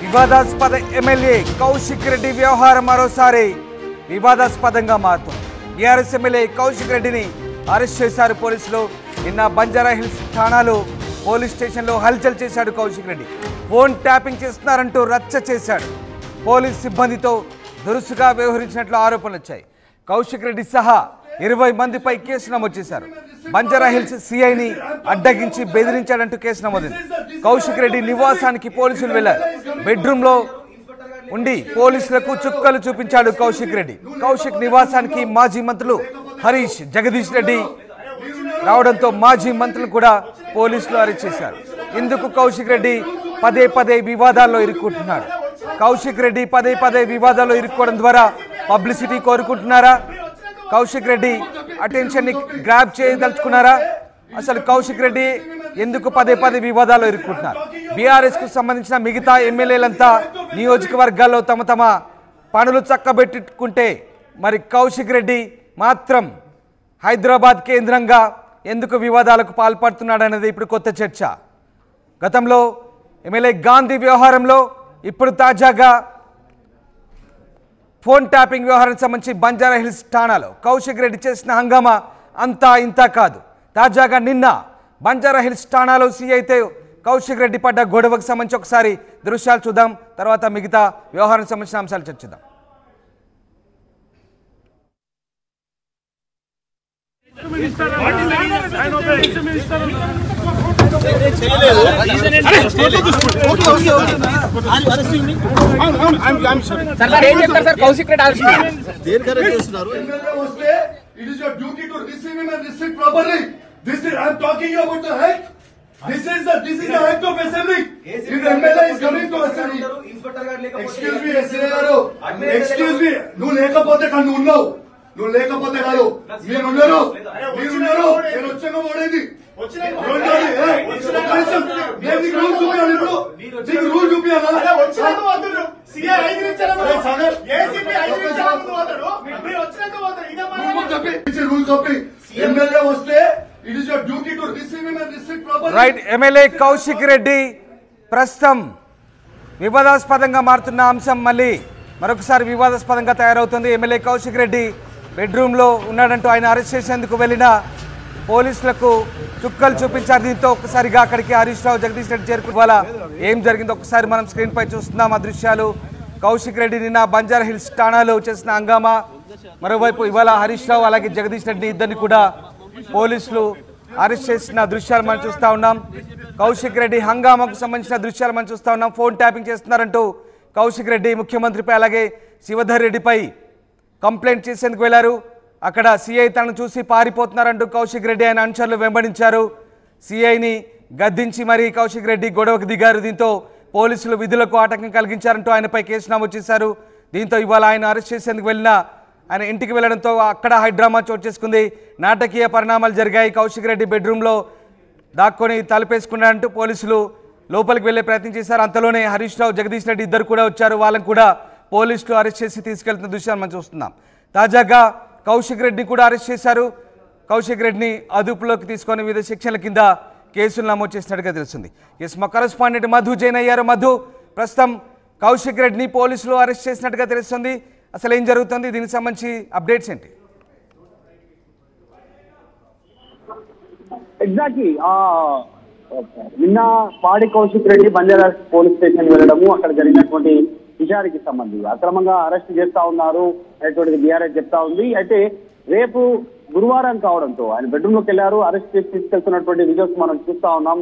వివాదాస్పద ఎమ్మెల్యే కౌశిక్ రెడ్డి వ్యవహారం మరోసారి వివాదాస్పదంగా మారుతుంది. బీఆర్ఎస్ ఎమ్మెల్యే కౌశిక్ రెడ్డిని అరెస్ట్ చేశారు పోలీసులు. నిన్న బంజారాహిల్స్ ఠాణాలో పోలీస్ స్టేషన్లో హల్చల్ చేశాడు కౌశిక్ రెడ్డి. ఫోన్ ట్యాపింగ్ చేస్తున్నారంటూ రచ్చ చేశాడు. పోలీస్ సిబ్బందితో దురుసుగా వ్యవహరించినట్లు ఆరోపణలు వచ్చాయి. కౌశిక్ రెడ్డి సహా 20 మందిపై కేసు నమోదు చేశారు. బంజారాహిల్స్ సిఐని అడ్డగించి బెదిరించాడంటూ కేసు నమోదైంది. కౌశిక్ రెడ్డి నివాసానికి పోలీసులు వెళ్లారు. బెడ్రూమ్లో ఉండి పోలీసులకు చుక్కలు చూపించాడు కౌశిక్ రెడ్డి. కౌశిక్ నివాసానికి మాజీ మంత్రులు హరీష్, జగదీష్ రెడ్డి రావడంతో మాజీ మంత్రులు కూడా పోలీసులు అరెస్ట్ చేశారు. ఇందుకు కౌశిక్ రెడ్డి పదే పదే వివాదాల్లో ఇరుక్కుంటున్నాడు. కౌశిక్ రెడ్డి పదే పదే వివాదాల్లో ఇరుక్కోవడం ద్వారా పబ్లిసిటీ కోరుకుంటున్నారా? కౌశిక్ రెడ్డి అటెన్షన్ని గ్రాబ్ చేయదలుచుకున్నారా? అసలు కౌశిక్ రెడ్డి ఎందుకు పదే పదే వివాదాల్లో ఇరుక్కుంటున్నారు? బీఆర్ఎస్ కు సంబంధించిన మిగతా ఎమ్మెల్యేలంతా నియోజకవర్గాల్లో తమ తమ పనులు చక్కబెట్టుకుంటే మరి కౌశిక్ రెడ్డి మాత్రం హైదరాబాద్ కేంద్రంగా ఎందుకు వివాదాలకు పాల్పడుతున్నాడనేది ఇప్పుడు కొత్త చర్చ. గతంలో ఎమ్మెల్యే గాంధీ వ్యవహారంలో, ఇప్పుడు తాజాగా ఫోన్ ట్యాపింగ్ వ్యవహారానికి సంబంధించి బంజారాహిల్స్ ఠాణాలో కౌశిక్ రెడ్డి చేసిన హంగామా అంతా ఇంతా కాదు. తాజాగా నిన్న బంజారాహిల్స్ ఠాణాలో సీఐతో కౌశిక్ రెడ్డి పడ్డ గొడవకు సంబంధించి ఒకసారి దృశ్యాలు చూద్దాం. తర్వాత మిగతా వ్యవహారానికి సంబంధించిన అంశాలు చర్చిద్దాం. Kaushik Reddy it is your duty to receive him and receive properly. This is, I am talking about the act. This is the act of assembly. If the MLA is coming to assembly. Excuse me, SLA garu. Excuse me. Nu lekapothe kannu unnavu. Nu lekapothe garu. Meer unnaru. Nenu vachana modedi. Rondadi. Nenu nik rule chupiyali ippudu. Nik rule chupiyala. Vachanaka vadru. CI 5 నిమిషాల ముందు. ACP 5 నిమిషాల ముందు వదరు. మీరు వచ్చాక వదరు. ఇదే మన rule copy. MLA వస్తే it is your duty to receive him and receive properly. Right. MLA Kaushik Reddy ప్రస్తుతం వివాదాస్పదంగా మారుతున్న అంశం మళ్ళీ మరొకసారి వివాదాస్పదంగా తయారవుతుంది. ఎమ్మెల్యే కౌశిక్ రెడ్డి బెడ్రూమ్లో ఉన్నాడంటూ ఆయన అరెస్ట్ చేసేందుకు వెళ్ళిన పోలీసులకు చుక్కలు చూపించారు. దీంతో ఒక్కసారిగా అక్కడికి హరీష్ రావు, జగదీష్ రెడ్డి చేరుకున్న ఏం జరిగిందో ఒకసారి మనం స్క్రీన్ పై చూస్తున్నాం ఆ దృశ్యాలు. కౌశిక్ రెడ్డి నిన్న బంజారాహిల్స్ ఠాణాలో చేసిన హంగామా, మరోవైపు ఇవాళ హరీష్ రావు అలాగే జగదీష్ రెడ్డి ఇద్దరిని కూడా పోలీసులు అరెస్ట్ చేసిన దృశ్యాలు మనం చూస్తూ ఉన్నాం. కౌశిక్ రెడ్డి హంగామాకు సంబంధించిన దృశ్యాలు మనం చూస్తూ ఉన్నాం. ఫోన్ ట్యాపింగ్ చేస్తున్నారంటూ కౌశిక్ రెడ్డి ముఖ్యమంత్రిపై అలాగే శివధర్ రెడ్డిపై కంప్లైంట్ చేసేందుకు వెళ్లారు. అక్కడ సిఐ తనను చూసి పారిపోతున్నారంటూ కౌశిక్ రెడ్డి ఆయన అనుచరులు వెంబడించారు. సిఐని గద్దించి మరీ కౌశిక్ రెడ్డి గొడవకు దిగారు. దీంతో పోలీసులు విధులకు ఆటంకం కలిగించారంటూ ఆయనపై కేసు నమోదు చేశారు. దీంతో ఇవాళ ఆయన అరెస్ట్ చేసేందుకు వెళ్ళిన ఆయన ఇంటికి వెళ్లడంతో అక్కడ హైడ్రామా చోటు చేసుకుంది. నాటకీయ పరిణామాలు జరిగాయి. కౌశిక్ రెడ్డి బెడ్రూమ్లో దాక్కొని తలుపేసుకున్నారంటూ పోలీసులు లోపలికి వెళ్లే ప్రయత్నం చేశారు. అంతలోనే హరీష్ రావు, జగదీష్ రెడ్డి ఇద్దరు కూడా వచ్చారు. వాళ్ళని కూడా పోలీసులు అరెస్ట్ చేసి తీసుకెళ్తున్న దృశ్యాలు మనం చూస్తున్నాం. తాజాగా కౌశిక్ రెడ్డిని కూడా అరెస్ట్ చేశారు. కౌశిక్ రెడ్డిని అదుపులోకి తీసుకొని వివిధ సెక్షన్ల కింద కేసులు నమోదు చేసినట్టుగా తెలుస్తుంది. మా కరెస్పాండెంట్ మధు జైన్ అయ్యారు. మధు, ప్రస్తుతం కౌశిక్ రెడ్డిని పోలీసులు అరెస్ట్ చేసినట్టుగా తెలుస్తుంది. అసలు ఏం జరుగుతుంది, దీనికి సంబంధించి అప్డేట్స్ ఏంటి? ఎగ్జాక్ట్లీ నిన్న పాడి కౌశిక్ రెడ్డి బంజారా పోలీస్ స్టేషన్ వెళ్ళడము, అక్కడ జరిగినటువంటి విచారణకి సంబంధించి అక్రమంగా అరెస్ట్ చేస్తా ఉన్నారు అనేటువంటిది బీఆర్ఎస్ చెప్తా ఉంది. అయితే రేపు గురువారం కావడంతో ఆయన బెడ్రూమ్ లోకి వెళ్లారు. అరెస్ట్ చేసి తీసుకెళ్తున్నటువంటి వీడియోస్ మనం చూస్తా ఉన్నాం.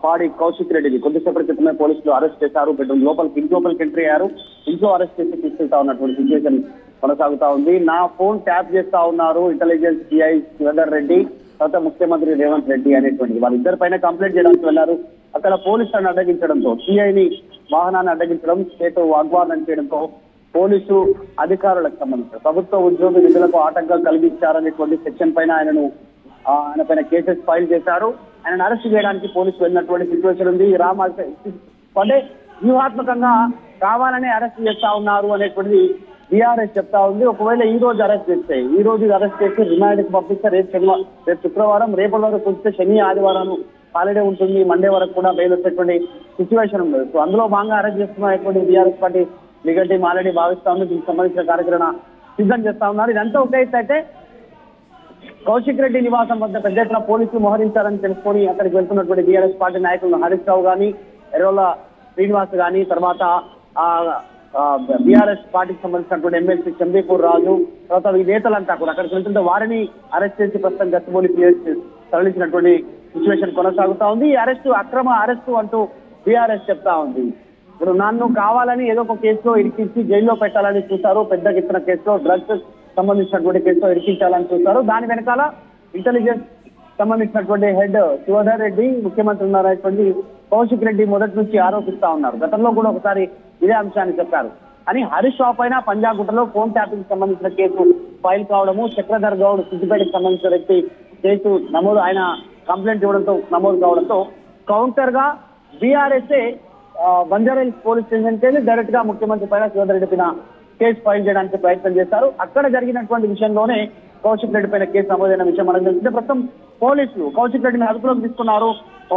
పాడి కౌశిక్ రెడ్డిని కొద్దిసేపటి క్రితమే పోలీసులు అరెస్ట్ చేశారు. బెడ్రూమ్ లోపలికి ఎంట్రీ అయ్యారు. ఇంట్లో అరెస్ట్ చేసి తీసుకెళ్తా ఉన్నటువంటి సిచ్యువేషన్ కొనసాగుతా ఉంది. నా ఫోన్ ట్యాప్ చేస్తా ఉన్నారు ఇంటెలిజెన్స్ సిఐ శివధర్ రెడ్డి, తర్వాత ముఖ్యమంత్రి రేవంత్ రెడ్డి అనేటువంటి వాళ్ళిద్దరి పైన కంప్లైంట్ చేయడానికి వెళ్లారు. అక్కడ పోలీసులను అడ్డగించడంతో, సిఐని వాహనాన్ని అడ్డగించడం, చేతో వాగ్వాదం చేయడంతో పోలీసు అధికారులకు సంబంధించిన ప్రభుత్వ ఉద్యోగ విధులకు ఆటంకం కలిగించారనేటువంటి సెక్షన్ పైన ఆయన పైన కేసెస్ ఫైల్ చేశారు. ఆయన అరెస్ట్ చేయడానికి పోలీసులు వెళ్ళినటువంటి సిచ్యువేషన్ ఉంది. అంటే వ్యూహాత్మకంగా కావాలని అరెస్ట్ చేస్తా ఉన్నారు అనేటువంటిది బీఆర్ఎస్ చెప్తా ఉంది. ఒకవేళ ఈ రోజు అరెస్ట్ చేస్తే, ఈ రోజు అరెస్ట్ చేసి రిమాండ్ కి పంపిస్తే రేపు శుక్రవారం, రేపటి వరకు వస్తే శని ఆదివారం హాలిడే ఉంటుంది, మండే వరకు కూడా బెయిల్ వచ్చేటువంటి సిచ్యువేషన్ ఉంది. సో అందులో భాగంగా అరెస్ట్ చేస్తున్నటువంటి BRS party legal team already భావిస్తా ఉంది. దీనికి సంబంధించిన కార్యక్రమణ సిద్ధం చేస్తా ఉన్నారు. ఇదంతా ఒక ఎత్తు అయితే కౌశిక్ రెడ్డి నివాసం వద్ద పెద్ద ఎత్తున పోలీసులు మోహరించారని తెలుసుకొని అక్కడికి వెళ్తున్నటువంటి బీఆర్ఎస్ పార్టీ నాయకులు హరీష్ రావు గానీ, ఎర్రోల శ్రీనివాస్ గానీ, తర్వాత బీఆర్ఎస్ పార్టీకి సంబంధించినటువంటి ఎమ్మెల్సీ చంబీపూర్ రాజు, తర్వాత ఈ నేతలంతా కూడా అక్కడికి వెళ్తుంటే వారిని అరెస్ట్ చేసి ప్రస్తుతం గచ్చిబౌలి పిఎస్ తరలించినటువంటి సిచ్యువేషన్ కొనసాగుతా ఉంది. ఈ అరెస్టు అక్రమ అరెస్టు అంటూ బీఆర్ఎస్ చెప్తా ఉంది. ఇప్పుడు నన్ను కావాలని ఏదో ఒక కేసులో ఇరికించి జైల్లో పెట్టాలని చూశారు. పెద్ద ఎత్తున కేసులో డ్రగ్స్ సంబంధించినటువంటి కేసులో ఇరికించాలని చూశారు. దాని వెనకాల ఇంటెలిజెన్స్ సంబంధించినటువంటి హెడ్ శివధర్ రెడ్డి, ముఖ్యమంత్రి ఉన్నారనేటువంటి కౌశిక్ రెడ్డి మొదటి నుంచి ఆరోపిస్తా ఉన్నారు. గతంలో కూడా ఒకసారి ఇదే అంశాన్ని చెప్పారు అని. హరీష్ రావు పైన పంజాగుట్టలో ఫోన్ ట్యాపింగ్ సంబంధించిన కేసు ఫైల్ కావడము, చక్రధర్ గౌడ్ సిద్దిపేటకు సంబంధించిన వ్యక్తి కేసు నమోదు, ఆయన కంప్లైంట్ ఇవ్వడంతో నమోదు కావడంతో కౌంటర్ గా బీఆర్ఎస్ఏ బంజారాహిల్స్ పోలీస్ స్టేషన్కి వెళ్ళి డైరెక్ట్ గా ముఖ్యమంత్రి పైన శివధర్ రెడ్డి పైన కేసు ఫైల్ చేయడానికి ప్రయత్నం చేశారు. అక్కడ జరిగినటువంటి విషయంలోనే కౌశిక్ రెడ్డి పైన కేసు నమోదైన విషయం మనకు తెలిసిందే. ప్రస్తుతం పోలీసులు కౌశిక్ రెడ్డిని అదుపులోకి తీసుకున్నారు.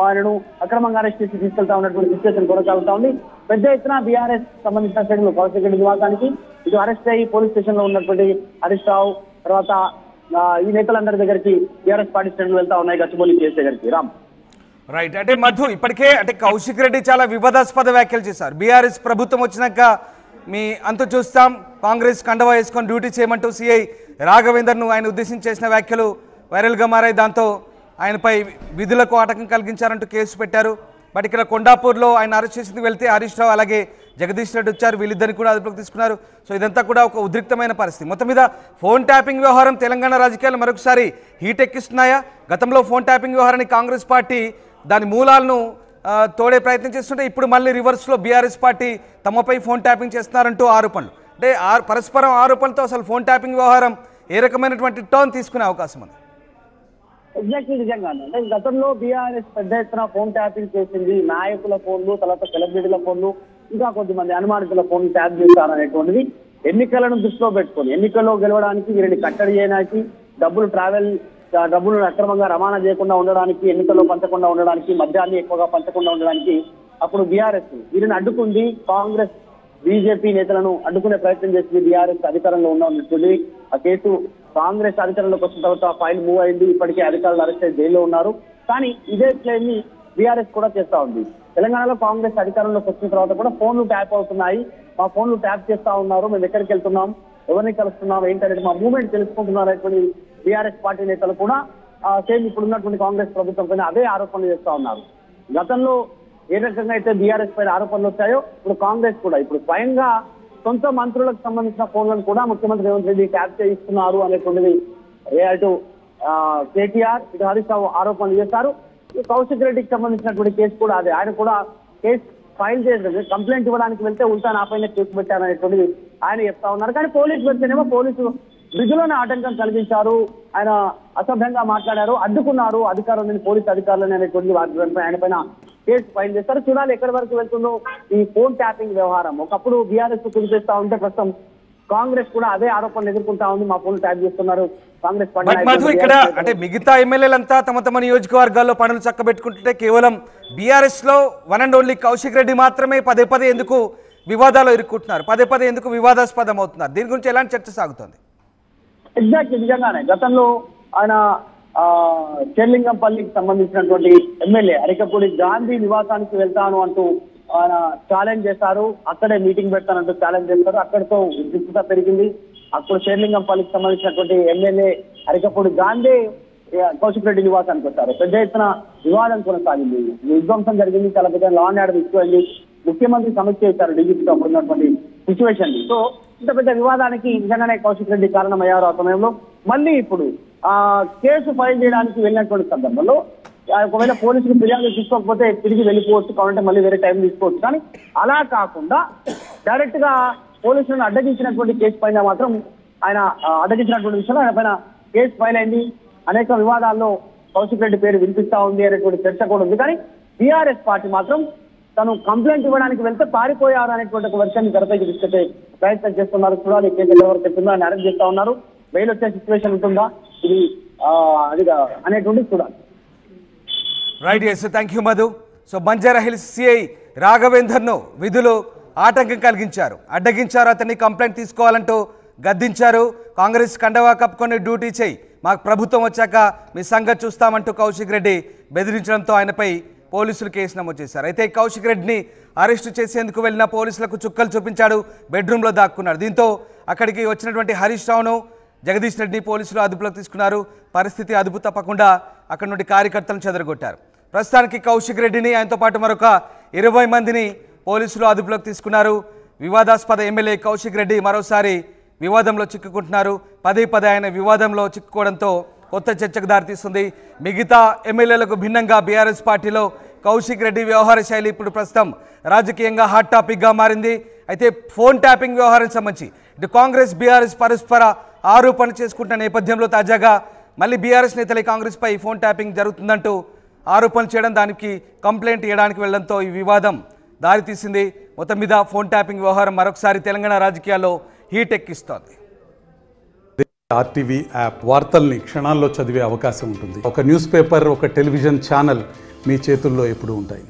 ఆయనను అక్రమంగా అరెస్ట్ చేసి తీసుకెళ్తా ఉన్నటువంటి సిచ్యువేషన్ కొనసాగుతా ఉంది. పెద్ద ఎత్తున బీఆర్ఎస్ సంబంధించిన శ్రేణులు కౌశిక్ రెడ్డి నివాసానికి ఇటు అరెస్ట్ అయ్యి పోలీస్ స్టేషన్ లో ఉన్నటువంటి హరీష్ రావు, తర్వాత ఈ నేతలందరి దగ్గరికి బీఆర్ఎస్ పార్టీ శ్రేణులు వెళ్తా ఉన్నాయి గచ్చిబౌలి కేసు దగ్గరికి. రామ్ రైట్. అంటే మధు, ఇప్పటికే అంటే కౌశిక్ రెడ్డి చాలా వివాదాస్పద వ్యాఖ్యలు చేశారు. బీఆర్ఎస్ ప్రభుత్వం వచ్చినాక మీ అంత చూస్తాం, కాంగ్రెస్ కండవా వేసుకొని డ్యూటీ చేయమంటూ సిఐ రాఘవేందర్ను ఆయన ఉద్దేశించి చేసిన వ్యాఖ్యలు వైరల్గా మారాయి. దాంతో ఆయనపై విధులకు ఆటంకం కలిగించారంటూ కేసు పెట్టారు. బట్ ఇక్కడ కొండాపూర్లో ఆయన అరెస్ట్ చేసింది వెళ్తే హరీష్ రావు అలాగే జగదీష్ రెడ్డి వచ్చారు. వీళ్ళిద్దరిని కూడా అదుపులోకి తీసుకున్నారు. సో ఇదంతా కూడా ఒక ఉద్రిక్తమైన పరిస్థితి. మొత్తం మీద ఫోన్ ట్యాపింగ్ వ్యవహారం తెలంగాణ రాజకీయాలు మరొకసారి హీట్ ఎక్కిస్తున్నాయా? గతంలో ఫోన్ ట్యాపింగ్ వ్యవహారాన్ని కాంగ్రెస్ పార్టీ దాని మూలాలను తోడే ప్రయత్నం చేస్తుంటే ఇప్పుడు మళ్ళీ రివర్స్లో బీఆర్ఎస్ పార్టీ తమపై ఫోన్ ట్యాపింగ్ చేస్తున్నారంటూ ఆరోపణలు. అంటే పరస్పరం ఆరోపణలతో అసలు ఫోన్ ట్యాపింగ్ వ్యవహారం ఏ రకమైనటువంటి టర్న్ తీసుకునే అవకాశం ఉంది? ఎగ్జాక్ట్లీ నిజంగానే. అంటే గతంలో బీఆర్ఎస్ పెద్ద ఎత్తున ఫోన్ ట్యాపింగ్ చేసింది. నాయకుల ఫోన్లు, తర్వాత సెలబ్రిటీల ఫోన్లు, ఇంకా కొద్దిమంది అనుమానితుల ఫోన్లు ట్యాప్ చేస్తారనేటువంటిది ఎన్నికలను దృష్టిలో పెట్టుకొని, ఎన్నికల్లో గెలవడానికి వీరిని కట్టడి చేయడానికి, డబ్బులు అక్రమంగా రవాణా చేయకుండా ఉండడానికి, ఎన్నికల్లో పంచకుండా ఉండడానికి, మద్యాన్ని ఎక్కువగా పంచకుండా ఉండడానికి అప్పుడు బీఆర్ఎస్ వీరిని అడ్డుకుంది. కాంగ్రెస్ బీజేపీ నేతలను అడ్డుకునే ప్రయత్నం చేసింది. బీఆర్ఎస్ అధికారంలో ఉన్నటువంటి ఆ కేసు కాంగ్రెస్ అధికారంలోకి వచ్చిన తర్వాత ఫైల్ మూవ్ అయింది. ఇప్పటికే అధికారులు అరెస్ట్ అయ్యి జైల్లో ఉన్నారు. కానీ ఇదే క్లెయిమ్ ని బీఆర్ఎస్ కూడా చేస్తా ఉంది. తెలంగాణలో కాంగ్రెస్ అధికారంలోకి వచ్చిన తర్వాత కూడా ఫోన్లు ట్యాప్ అవుతున్నాయి, మా ఫోన్లు ట్యాప్ చేస్తా ఉన్నారు, మేము ఎక్కడికి వెళ్తున్నాం, ఎవరిని కలుస్తున్నాం, ఏంటనేది మా మూవ్మెంట్ తెలుసుకుంటున్నారు అనేటువంటి బీఆర్ఎస్ పార్టీ నేతలు కూడా సేమ్ ఇప్పుడు ఉన్నటువంటి కాంగ్రెస్ ప్రభుత్వం పైన అదే ఆరోపణలు చేస్తా ఉన్నారు. గతంలో ఏ రకంగా అయితే బీఆర్ఎస్ పైన ఆరోపణలు వచ్చాయో ఇప్పుడు కాంగ్రెస్ కూడా ఇప్పుడు స్వయంగా సొంత మంత్రులకు సంబంధించిన ఫోన్లను కూడా ముఖ్యమంత్రి రేవంత్ రెడ్డి ట్యాప్ చేయిస్తున్నారు అనేటువంటిది అటు కేటీఆర్, ఇటు హరీష్ రావు ఆరోపణలు చేస్తారు. కౌశిక్ రెడ్డికి సంబంధించినటువంటి కేసు కూడా అదే. ఆయన కూడా కేసు ఫైల్ చేసి కంప్లైంట్ ఇవ్వడానికి వెళ్తే ఉల్టా నా పైన కేసు పెట్టారనేటువంటిది ఆయన చెప్తా ఉన్నారు. కానీ పోలీసు వెళ్తేనేమో పోలీసు విధులను ఆటంకం కలిగించారు, ఆయన అసభ్యంగా మాట్లాడారు, అడ్డుకున్నారు అధికారులని, పోలీసు అధికారులని అనేటువంటి ఆయన పైన కేసు ఫైల్ చేస్తారు. చూడాలి ఎక్కడి వరకు వెళ్తుందో ఈ ఫోన్ ట్యాపింగ్ వ్యవహారం. ఒకప్పుడు బీఆర్ఎస్ కుదిరిచేస్తా ఉంటే ప్రస్తుతం కాంగ్రెస్ కూడా అదే ఆరోపణలు ఎదుర్కొంటా ఉంది, మా ఫోన్ ట్యాప్ చేస్తున్నారు కాంగ్రెస్ పార్టీ. ఇక్కడ అంటే మిగతా ఎమ్మెల్యేలంతా తమ తమ నియోజకవర్గాల్లో పనులు చక్కబెట్టుకుంటుంటే కేవలం బీఆర్ఎస్ లో one and only Kaushik Reddy మాత్రమే పదే పదే ఎందుకు వివాదాలు ఇరుక్కుంటున్నారు, పదే పదే ఎందుకు వివాదాస్పదం అవుతున్నారు? దీని గురించి ఎలాంటి చర్చ సాగుతుంది? ఎగ్జాక్ట్లీ నిజంగానే గతంలో ఆయన చెర్లింగంపల్లికి సంబంధించినటువంటి ఎమ్మెల్యే అరికపూడి గాంధీ నివాసానికి వెళ్తాను అంటూ ఆయన ఛాలెంజ్ చేశారు. అక్కడే మీటింగ్ పెడతానంటూ ఛాలెంజ్ చేస్తారు. అక్కడితో ఉద్రిక్తత పెరిగింది. అప్పుడు చెర్లింగంపల్లికి సంబంధించినటువంటి ఎమ్మెల్యే అరికపూడి గాంధీ కౌశిక్ రెడ్డి నివాసానికి వచ్చారు. పెద్ద ఎత్తున వివాదం కొనసాగింది, విధ్వంసం జరిగింది, చాలా పెద్ద లా అండ్ ఆర్డర్ ఇష్యూ అయింది. ముఖ్యమంత్రి సమీక్ష చేశారు డీజీపీతో అప్పుడు ఉన్నటువంటి సిచ్యువేషన్. సో ఇంత పెద్ద వివాదానికి నిజంగానే కౌశిక్ రెడ్డి కారణమయ్యారు. ఆ సమయంలో మళ్ళీ ఇప్పుడు కేసు ఫైల్ చేయడానికి వెళ్ళినటువంటి సందర్భంలో ఒకవేళ పోలీసులు ఫిర్యాదు తీసుకోకపోతే తిరిగి వెళ్ళిపోవచ్చు, కావాలంటే మళ్ళీ వేరే టైం తీసుకోవచ్చు. కానీ అలా కాకుండా డైరెక్ట్ గా పోలీసులను అడ్డగించినటువంటి కేసు పైన మాత్రం ఆయన అడ్డగించినటువంటి విషయంలో ఆయన పైన కేసు ఫైల్ అయింది. అనేక వివాదాల్లో కౌశిక్ రెడ్డి పేరు వినిపిస్తా ఉంది అనేటువంటి చర్చ కూడా ఉంది. కానీ బీఆర్ఎస్ పార్టీ మాత్రం తను కంప్లైంట్ ఇవ్వడానికి వెళ్తే పారిపోయారు అనేటువంటి ఒక వర్షాన్ని తెరపైకి తీసుకొచ్చే ప్రయత్నం చేస్తున్నారు. చూడాలి కేసు ఎవరు చెప్తుందో ఆయన అరెస్ట్ చేస్తా ఉన్నారు. బెయిల్ వచ్చే సిచ్యువేషన్ ఉంటుందా ఇది అదిగా అనేటువంటి చూడాలి. Right, yes, thank you Madhu. So Banjara Hills CI రాఘవేందర్ను విధులు ఆటంకం కలిగించారు, అడ్డగించారు, అతన్ని కంప్లైంట్ తీసుకోవాలంటూ గద్దించారు. కాంగ్రెస్ కండవా కప్పుకొని డ్యూటీ చేయి, మాకు ప్రభుత్వం వచ్చాక మీ సంగతి చూస్తామంటూ కౌశిక్ రెడ్డి బెదిరించడంతో ఆయనపై పోలీసులు కేసు నమోదు చేశారు. అయితే కౌశిక్ రెడ్డిని అరెస్టు చేసేందుకు వెళ్ళిన పోలీసులకు చుక్కలు చూపించాడు, బెడ్రూమ్లో దాక్కున్నాడు. దీంతో అక్కడికి వచ్చినటువంటి హరీష్ రావును, జగదీష్ రెడ్డిని పోలీసులు అదుపులోకి తీసుకున్నారు. పరిస్థితి అదుపు తప్పకుండా అక్కడి నుండి కార్యకర్తలను చెదరగొట్టారు. ప్రస్తుతానికి కౌశిక్ రెడ్డిని ఆయనతో పాటు మరొక 20 మందిని పోలీసులు అదుపులోకి తీసుకున్నారు. వివాదాస్పద ఎమ్మెల్యే కౌశిక్ రెడ్డి మరోసారి వివాదంలో చిక్కుకుంటున్నారు. పదే ఆయన వివాదంలో చిక్కుకోవడంతో కొత్త చర్చకు దారితీస్తుంది. మిగతా ఎమ్మెల్యేలకు భిన్నంగా బీఆర్ఎస్ పార్టీలో కౌశిక్ రెడ్డి వ్యవహార శైలి ఇప్పుడు ప్రస్తుతం రాజకీయంగా హాట్ టాపిక్గా మారింది. అయితే ఫోన్ ట్యాపింగ్ వ్యవహారం సంబంధించి ఇటు కాంగ్రెస్ బీఆర్ఎస్ పరస్పర ఆరోపణలు చేసుకుంటున్న నేపథ్యంలో తాజాగా మళ్ళీ బీఆర్ఎస్ నేతలే కాంగ్రెస్పై ఫోన్ ట్యాపింగ్ జరుగుతుందంటూ ఆరోపణలు చేయడం, దానికి కంప్లైంట్ ఇవ్వడానికి వెళ్లడంతో ఈ వివాదం దారితీసింది. మొత్తం మీద ఫోన్ ట్యాపింగ్ వ్యవహారం మరొకసారి తెలంగాణ రాజకీయాల్లో హీట్ ఎక్కిస్తోంది. ఆర్టీవీ యాప్ వార్తల్ని క్షణాల్లో చదివే అవకాశం ఉంటుంది. ఒక న్యూస్ పేపర్, ఒక టెలివిజన్ ఛానల్ మీ చేతుల్లో ఎప్పుడూ ఉంటాయి.